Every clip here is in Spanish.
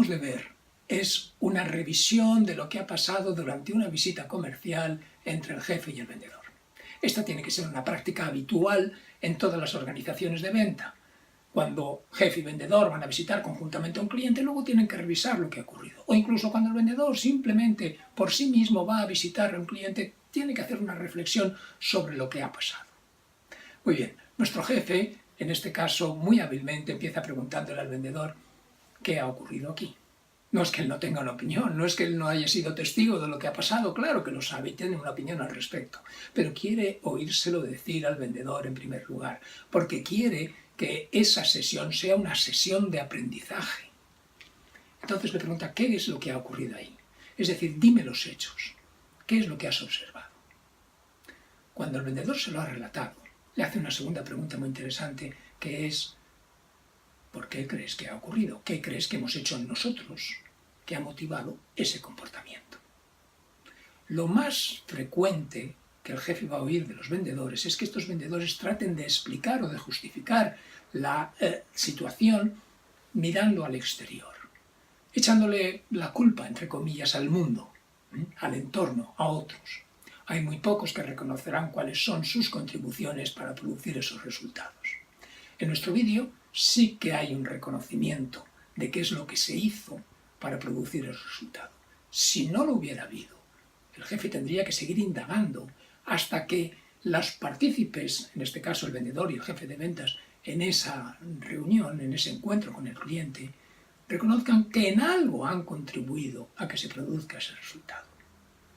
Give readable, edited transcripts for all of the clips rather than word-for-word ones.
acabamos de ver es una revisión de lo que ha pasado durante una visita comercial entre el jefe y el vendedor. Esta tiene que ser una práctica habitual en todas las organizaciones de venta. Cuando jefe y vendedor van a visitar conjuntamente a un cliente, luego tienen que revisar lo que ha ocurrido. O incluso cuando el vendedor simplemente por sí mismo va a visitar a un cliente, tiene que hacer una reflexión sobre lo que ha pasado. Muy bien, nuestro jefe, en este caso muy hábilmente, empieza preguntándole al vendedor qué ha ocurrido aquí. No es que él no tenga una opinión, no es que él no haya sido testigo de lo que ha pasado, claro que lo sabe y tiene una opinión al respecto, pero quiere oírselo decir al vendedor en primer lugar, porque quiere que esa sesión sea una sesión de aprendizaje. Entonces le pregunta, ¿qué es lo que ha ocurrido ahí? Es decir, dime los hechos. ¿Qué es lo que has observado? Cuando el vendedor se lo ha relatado, le hace una segunda pregunta muy interesante, que es, ¿por qué crees que ha ocurrido? ¿Qué crees que hemos hecho nosotros que ha motivado ese comportamiento? Lo más frecuente que el jefe va a oír de los vendedores es que estos vendedores traten de explicar o de justificar la situación mirando al exterior, echándole la culpa, entre comillas, al mundo, al entorno, a otros. Hay muy pocos que reconocerán cuáles son sus contribuciones para producir esos resultados. En nuestro vídeo sí que hay un reconocimiento de qué es lo que se hizo para producir el resultado. Si no lo hubiera habido, el jefe tendría que seguir indagando hasta que los partícipes, en este caso el vendedor y el jefe de ventas, en esa reunión, en ese encuentro con el cliente, reconozcan que en algo han contribuido a que se produzca ese resultado.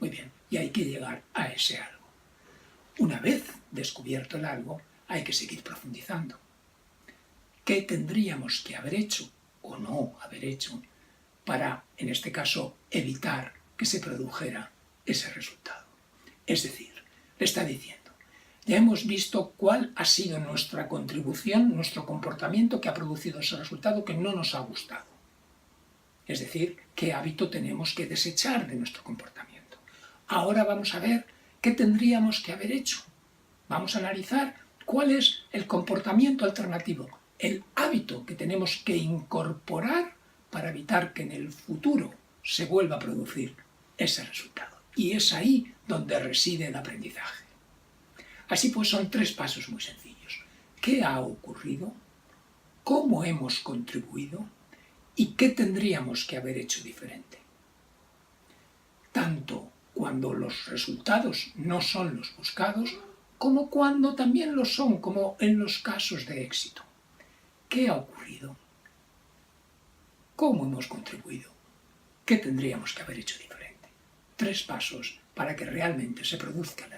Muy bien, y hay que llegar a ese algo. Una vez descubierto el algo, hay que seguir profundizando. ¿Qué tendríamos que haber hecho o no haber hecho para, en este caso, evitar que se produjera ese resultado? Es decir, le está diciendo, ya hemos visto cuál ha sido nuestra contribución, nuestro comportamiento que ha producido ese resultado que no nos ha gustado. Es decir, qué hábito tenemos que desechar de nuestro comportamiento. Ahora vamos a ver qué tendríamos que haber hecho. Vamos a analizar cuál es el comportamiento alternativo, el hábito que tenemos que incorporar para evitar que en el futuro se vuelva a producir ese resultado. Y es ahí donde reside el aprendizaje. Así pues, son 3 pasos muy sencillos. ¿Qué ha ocurrido? ¿Cómo hemos contribuido? ¿Y qué tendríamos que haber hecho diferente? Tanto cuando los resultados no son los buscados, como cuando también lo son, como en los casos de éxito. ¿Qué ha ocurrido? ¿Cómo hemos contribuido? ¿Qué tendríamos que haber hecho diferente? 3 pasos para que realmente se produzca la